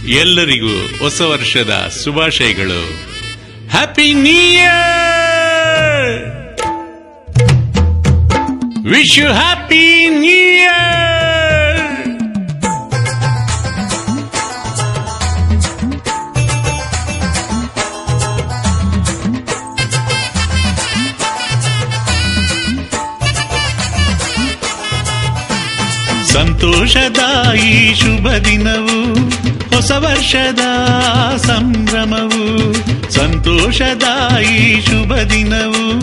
ಎಲ್ಲರಿಗೂ ಹೊಸ ವರ್ಷದ ಶುಭಾಶಯಗಳು. Happy new year! Wish you happy new year! ಸಂತೋಷದ ಈ ಶುಭ ದಿನವು ಹೊಸ ವರ್ಷದ ಸಂಭ್ರಮವು. ಸಂತೋಷದ ಈ ಶುಭ ದಿನವು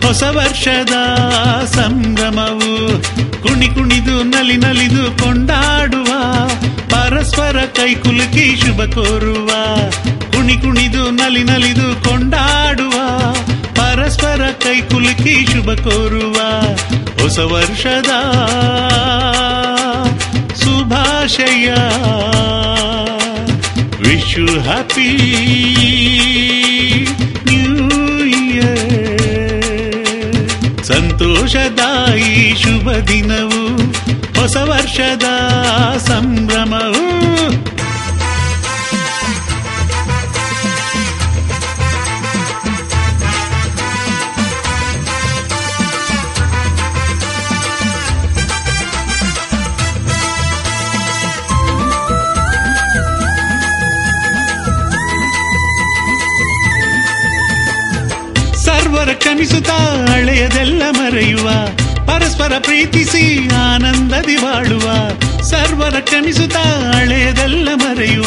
ಹೊಸ ವರ್ಷದ ಸಂಭ್ರಮವು. ಕುಣಿ ಕುಣಿದು ನಲಿ ನಲಿದು ಕೊಂಡಾಡುವ, ಪರಸ್ಪರ ಕೈಕುಲುಕಿ ಶುಭ ಕೋರುವ. ಕುಣಿ ಕುಣಿದು ನಲಿ ನಲಿದು ಕೊಂಡಾಡುವ, ಪರಸ್ಪರ ಕೈಕುಲುಕಿ ಶುಭ ಕೋರುವ. ಹೊಸ ವರ್ಷದ ಶುಭಾಶಯ. Wish you happy new year. ಸಂತೋಷದ ಈ ಶುಭ ದಿನವು ಹೊಸ ವರ್ಷದ ಸಂಭ್ರಮವು. ಸರ್ವರ ಕ್ಷಮಿಸುತ್ತಾ ಹಳೆಯದೆಲ್ಲ ಮರೆಯುವ, ಪರಸ್ಪರ ಪ್ರೀತಿಸಿ ಆನಂದದಿ ಬಾಳುವ. ಸರ್ವರ ಕ್ಷಮಿಸುತ್ತಾ ಹಳೆಯದೆಲ್ಲ ಮರೆಯುವ,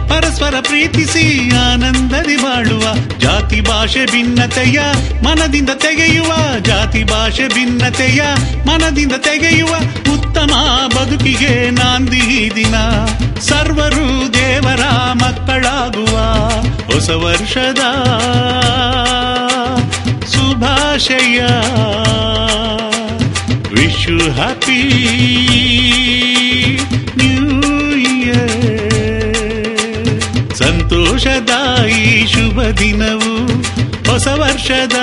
ಪರಸ್ಪರ ಪ್ರೀತಿಸಿ ಆನಂದದಿ ಬಾಳುವ. ಜಾತಿ ಭಾಷೆ ಭಿನ್ನತೆಯ ಮನದಿಂದ ತೆಗೆಯುವ, ಜಾತಿ ಭಾಷೆ ಭಿನ್ನತೆಯ ಮನದಿಂದ ತೆಗೆಯುವ. ಉತ್ತಮ ಬದುಕಿಗೆ ನಾಂದಿ ದಿನ, ಸರ್ವರು ದೇವರ ಮಕ್ಕಳಾಗುವ. ಹೊಸ ವರ್ಷದ ಶುಭಾಶಯ. Wish you happy new year. ಸಂತೋಷದ ಈ ಶುಭ ದಿನವು ಹೊಸ ವರ್ಷದ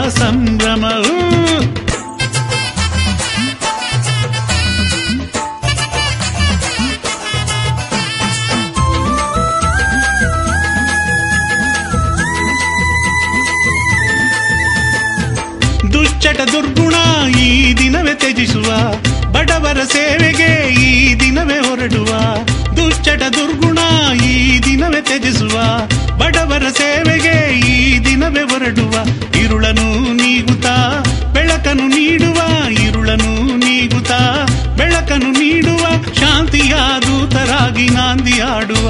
ಸಂಭ್ರಮವು. ದುಶ್ಚಟ ದುರ್ಗುಣ ಈ ದಿನವೇ ತ್ಯಜಿಸುವ, ಬಡವರ ಸೇವೆಗೆ ಈ ದಿನವೇ ಹೊರಡುವ. ದುಶ್ಚಟ ದುರ್ಗುಣ ಈ ದಿನವೇ ತ್ಯಜಿಸುವ, ಬಡವರ ಸೇವೆಗೆ ಈ ದಿನವೇ ಹೊರಡುವ. ಇರುಳನು ನೀಗುತ್ತಾ ಬೆಳಕನ್ನು ನೀಡುವ, ಇರುಳನು ನೀಗುತ್ತಾ ಬೆಳಕನ್ನು ನೀಡುವ. ಶಾಂತಿಯ ದೂತರಾಗಿ ನಾಂದಿ ಆಡುವ,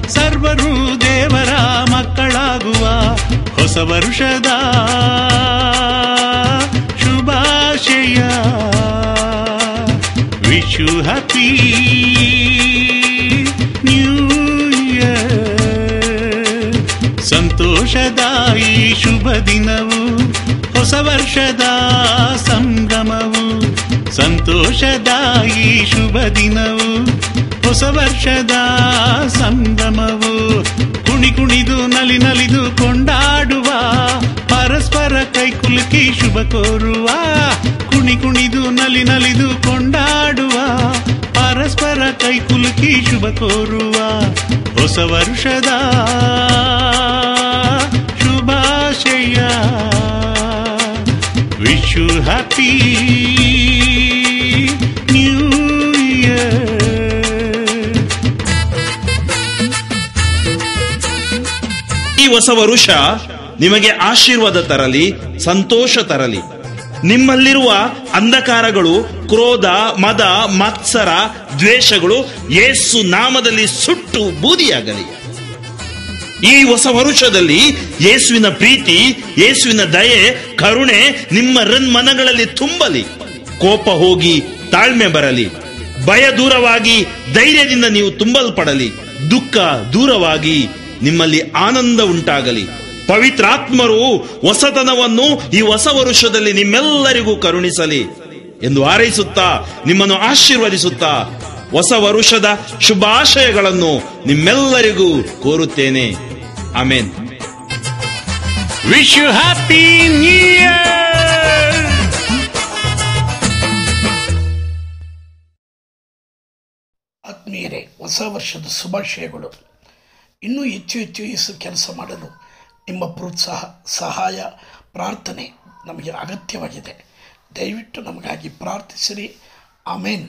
ಸರ್ವರು ದೇವರ ಮಕ್ಕಳಾಗುವ. ಹೊಸ ವರ್ಷದ ಶುಭಾಶಯ. Wish you happy new year. ಸಂತೋಷದ ಈ ಶುಭ ದಿನವು ಹೊಸ ವರ್ಷದ ಸಂಭ್ರಮವು. ಸಂತೋಷದ ಈ ಶುಭ ದಿನವು ಹೊಸ ವರ್ಷದ ಸಂಭ್ರಮವು. ಕುಣಿ ಕುಣಿದು ನಲಿ ನಲಿದು ಕೊಂಡಾಡುವ, ಪರಸ್ಪರ ಕೈಕುಲುಕಿ ಶುಭ ಕೋರುವ. ಕುಣಿ ಕುಣಿದು ನಲಿ ನಲಿದು ಕೊಂಡಾಡುವ, ಪರಸ್ಪರ ಕೈಕುಲುಕಿ ಶುಭ ಕೋರುವ. ಹೊಸ ವರ್ಷದ ಶುಭಾಶಯ. Wish you happy new year. ಈ ಹೊಸ ವರುಷ ನಿಮಗೆ ಆಶೀರ್ವಾದ ತರಲಿ, ಸಂತೋಷ ತರಲಿ. ನಿಮ್ಮಲ್ಲಿರುವ ಅಂಧಕಾರಗಳು, ಕ್ರೋಧ, ಮದ, ಮತ್ಸರ, ದ್ವೇಷಗಳು ಯೇಸು ನಾಮದಲ್ಲಿ ಸುಟ್ಟು ಬೂದಿಯಾಗಲಿ. ಈ ಹೊಸ ವರುಷದಲ್ಲಿ ಯೇಸುವಿನ ಪ್ರೀತಿ, ಯೇಸುವಿನ ದಯೆ, ಕರುಣೆ ನಿಮ್ಮ ಮನಗಳಲ್ಲಿ ತುಂಬಲಿ. ಕೋಪ ಹೋಗಿ ತಾಳ್ಮೆ ಬರಲಿ. ಭಯ ದೂರವಾಗಿ ಧೈರ್ಯದಿಂದ ನೀವು ತುಂಬಲ್ಪಡಲಿ. ದುಃಖ ದೂರವಾಗಿ ನಿಮ್ಮಲ್ಲಿ ಆನಂದ ಉಂಟಾಗಲಿ. ಪವಿತ್ರಾತ್ಮರು ಹೊಸತನವನ್ನು ಈ ಹೊಸ ವರುಷದಲ್ಲಿ ನಿಮ್ಮೆಲ್ಲರಿಗೂ ಕರುಣಿಸಲಿ ಎಂದು ಹಾರೈಸುತ್ತಾ, ನಿಮ್ಮನ್ನು ಆಶೀರ್ವದಿಸುತ್ತಾ, ಹೊಸ ವರುಷದ ಶುಭಾಶಯಗಳನ್ನು ನಿಮ್ಮೆಲ್ಲರಿಗೂ ಕೋರುತ್ತೇನೆ. Amen. Wish you happy new year. ಆತ್ಮೀಯರೇ, ಹೊಸ ವರ್ಷದ ಶುಭಾಶಯಗಳು. ಇನ್ನೂ ಹೆಚ್ಚು ಹೆಚ್ಚು ಕೆಲಸ ಮಾಡಲು ನಿಮ್ಮ ಪ್ರೋತ್ಸಾಹ, ಸಹಾಯ, ಪ್ರಾರ್ಥನೆ ನಮಗೆ ಅಗತ್ಯವಾಗಿದೆ. ದಯವಿಟ್ಟು ನಮಗಾಗಿ ಪ್ರಾರ್ಥಿಸಿರಿ. ಆಮೇನ್.